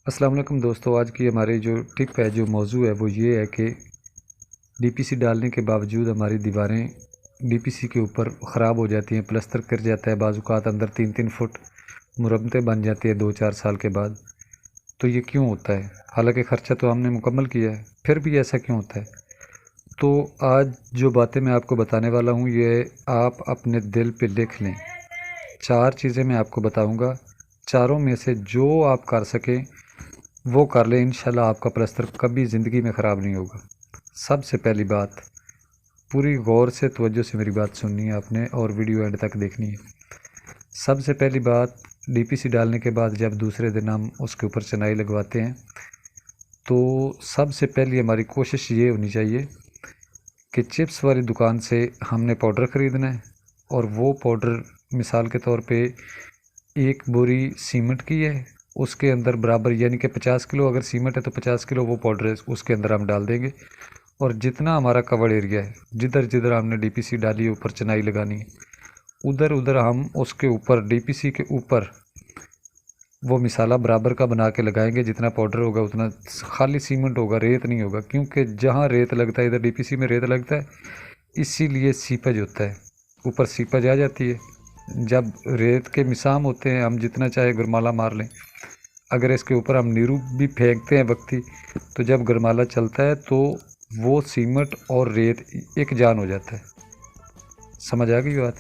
अस्सलाम वालेकुम दोस्तों। आज की हमारी जो टिप है, जो मौजू है, वो ये है कि डीपीसी डालने के बावजूद हमारी दीवारें डीपीसी के ऊपर ख़राब हो जाती हैं, प्लस्तर कर जाता है, बाज़-औक़ात अंदर 3-3 फुट मुरम्मतें बन जाती है 2-4 साल के बाद। तो ये क्यों होता है? हालांकि ख़र्चा तो हमने मुकम्मल किया है, फिर भी ऐसा क्यों होता है? तो आज जो बातें मैं आपको बताने वाला हूँ, ये आप अपने दिल पे लिख लें। 4 चीज़ें मैं आपको बताऊँगा, चारों में से जो आप कर सकें वो कर लें। इंशाल्लाह आपका प्लस्तर कभी ज़िंदगी में ख़राब नहीं होगा। सबसे पहली बात, पूरी गौर से तवज्जो से मेरी बात सुननी है आपने और वीडियो एंड तक देखनी है। सबसे पहली बात, डीपीसी डालने के बाद जब दूसरे दिन हम उसके ऊपर चिनाई लगवाते हैं, तो सबसे पहली हमारी कोशिश ये होनी चाहिए कि चिप्स वाली दुकान से हमने पाउडर ख़रीदना है, और वो पाउडर मिसाल के तौर पे एक बोरी सीमेंट की है, उसके अंदर बराबर यानी कि 50 किलो अगर सीमेंट है तो 50 किलो वो पाउडर उसके अंदर हम डाल देंगे। और जितना हमारा कवर एरिया है, जिधर जिधर हमने डीपीसी डाली है, ऊपर चिनाई लगानी है, उधर उधर हम उसके ऊपर डीपीसी के ऊपर वो मिसाला बराबर का बना के लगाएंगे। जितना पाउडर होगा उतना खाली सीमेंट होगा, रेत नहीं होगा, क्योंकि जहाँ रेत लगता है इधर डीपीसी में रेत लगता है, इसीलिए सीपज होता है, ऊपर सीपज आ जाती है। जब रेत के मिसाम होते हैं, हम जितना चाहे गरमाला मार लें, अगर इसके ऊपर हम नीरू भी फेंकते हैं वक्ती, तो जब गरमाला चलता है तो वो सीमेंट और रेत एक जान हो जाता है। समझ आ गई बात?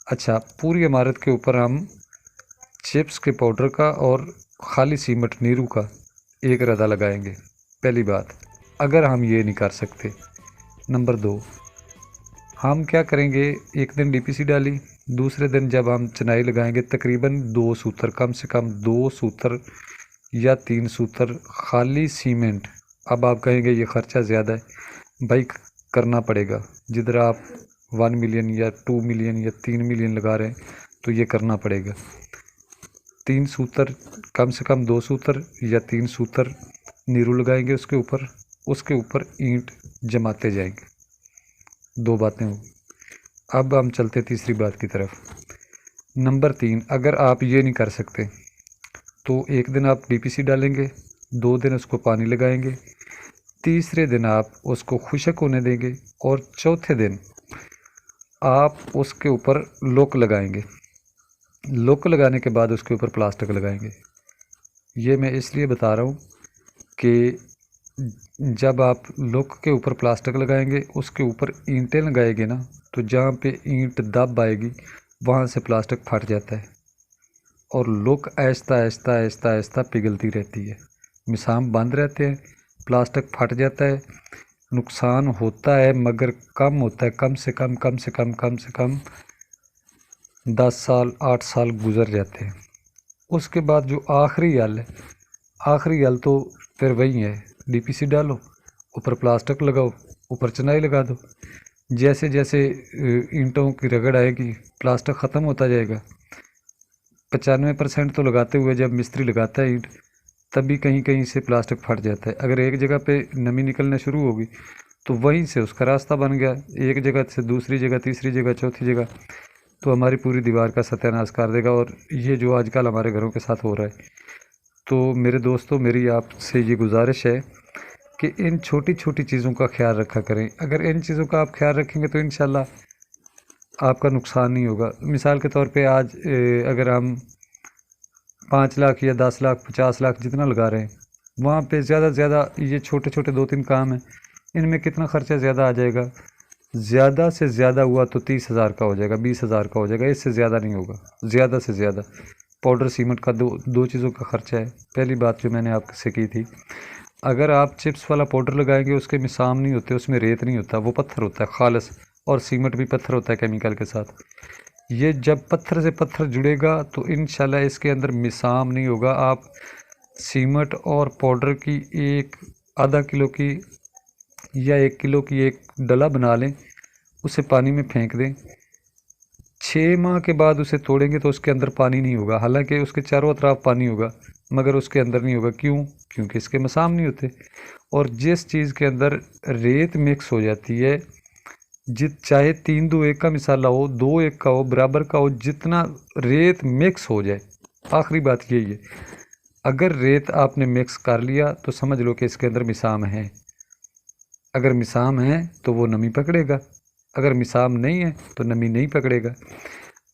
अच्छा, पूरी इमारत के ऊपर हम चिप्स के पाउडर का और खाली सीमेंट नीरू का एक रदा लगाएंगे। पहली बात, अगर हम ये नहीं कर सकते, नंबर 2, हम क्या करेंगे, एक दिन डीपीसी डाली, दूसरे दिन जब हम चिनाई लगाएंगे, तकरीबन 2 सूतर, कम से कम 2 सूतर या 3 सूतर खाली सीमेंट। अब आप कहेंगे ये ख़र्चा ज़्यादा है, भाई करना पड़ेगा। जिधर आप 1 मिलियन या 2 मिलियन या 3 मिलियन लगा रहे हैं, तो ये करना पड़ेगा। 3 सूतर, कम से कम 2 सूतर या 3 सूतर नीरू लगाएंगे उसके ऊपर ईंट जमाते जाएंगे। 2 बातें हो। अब हम चलते तीसरी बात की तरफ। नंबर 3, अगर आप ये नहीं कर सकते तो एक दिन आप डीपीसी डालेंगे, 2 दिन उसको पानी लगाएंगे, तीसरे दिन आप उसको खुशक होने देंगे, और चौथे दिन आप उसके ऊपर लोक लगाएंगे। लोक लगाने के बाद उसके ऊपर प्लास्टिक लगाएंगे। ये मैं इसलिए बता रहा हूँ कि जब आप लोक के ऊपर प्लास्टिक लगाएंगे, उसके ऊपर ईंटें लगाएंगे ना, तो जहाँ पे ईंट दब आएगी वहाँ से प्लास्टिक फट जाता है, और लोक आहिस्ता आहिस्ता आहिस्ता आहिस्ता पिघलती रहती है, मिसाम बंद रहते हैं, प्लास्टिक फट जाता है। नुकसान होता है मगर कम होता है, कम से कम 10 साल 8 साल गुजर जाते हैं। उसके बाद जो आखिरी हल है, आखिरी हल तो फिर वही है, डीपीसी डालो, ऊपर प्लास्टिक लगाओ, ऊपर चिनाई लगा दो। जैसे जैसे ईंटों की रगड़ आएगी, प्लास्टिक ख़त्म होता जाएगा। 95% तो लगाते हुए जब मिस्त्री लगाता है ईंट, तभी कहीं कहीं से प्लास्टिक फट जाता है। अगर एक जगह पे नमी निकलना शुरू होगी, तो वहीं से उसका रास्ता बन गया, एक जगह से दूसरी जगह, तीसरी जगह, चौथी जगह, तो हमारी पूरी दीवार का सत्यानाश कर देगा। और ये जो आजकल हमारे घरों के साथ हो रहा है। तो मेरे दोस्तों, मेरी आपसे ये गुजारिश है कि इन छोटी छोटी चीज़ों का ख्याल रखा करें। अगर इन चीज़ों का आप ख्याल रखेंगे तो इंशाल्लाह आपका नुकसान नहीं होगा। मिसाल के तौर पे आज अगर हम 5 लाख या 10 लाख 50 लाख जितना लगा रहे हैं, वहाँ पे ज़्यादा से ज़्यादा ये छोटे छोटे 2-3 काम हैं, इनमें कितना ख़र्चा ज़्यादा आ जाएगा? ज़्यादा से ज़्यादा हुआ तो 30,000 का हो जाएगा, 20,000 का हो जाएगा, इससे ज़्यादा नहीं होगा। ज़्यादा से ज़्यादा पाउडर सीमेंट का दो चीज़ों का ख़र्चा है। पहली बात जो मैंने आपसे की थी, अगर आप चिप्स वाला पाउडर लगाएंगे, उसके मिसाम नहीं होते, उसमें रेत नहीं होता, वो पत्थर होता है खालस, और सीमेंट भी पत्थर होता है केमिकल के साथ। ये जब पत्थर से पत्थर जुड़ेगा तो इंशाल्लाह इसके अंदर मिसाम नहीं होगा। आप सीमेंट और पाउडर की एक आधा किलो की या 1 किलो की एक डला बना लें, उसे पानी में फेंक दें, 6 माह के बाद उसे तोड़ेंगे तो उसके अंदर पानी नहीं होगा। हालांकि उसके चारों तरफ पानी होगा, मगर उसके अंदर नहीं होगा। क्यों? क्योंकि इसके मसाम नहीं होते। और जिस चीज़ के अंदर रेत मिक्स हो जाती है, चाहे 3-2-1 का मिसाला हो, 2-1 का हो, बराबर का हो, जितना रेत मिक्स हो जाए, आखिरी बात यही है, अगर रेत आपने मिक्स कर लिया तो समझ लो कि इसके अंदर मिसाम है। अगर मिसाम है तो वो नमी पकड़ेगा, अगर मिसाम नहीं है तो नमी नहीं पकड़ेगा।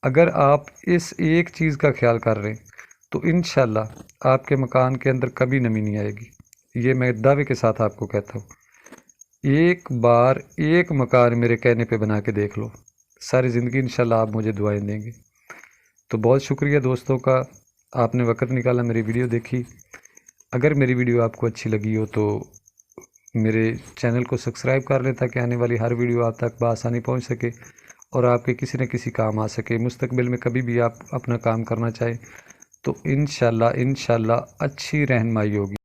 अगर आप इस एक चीज़ का ख्याल कर रहे हैं तो इंशाल्लाह आपके मकान के अंदर कभी नमी नहीं आएगी। ये मैं दावे के साथ आपको कहता हूँ। एक बार एक मकान मेरे कहने पे बना के देख लो, सारी ज़िंदगी इंशाल्लाह आप मुझे दुआएं देंगे। तो बहुत शुक्रिया दोस्तों का, आपने वक्त निकाला, मेरी वीडियो देखी। अगर मेरी वीडियो आपको अच्छी लगी हो तो मेरे चैनल को सब्सक्राइब कर लें ताकि आने वाली हर वीडियो आप तक बआसानी पहुंच सके और आपके किसी न किसी काम आ सके। मुस्तकबिल में कभी भी आप अपना काम करना चाहें तो इंशाल्लाह अच्छी रहनुमाई होगी।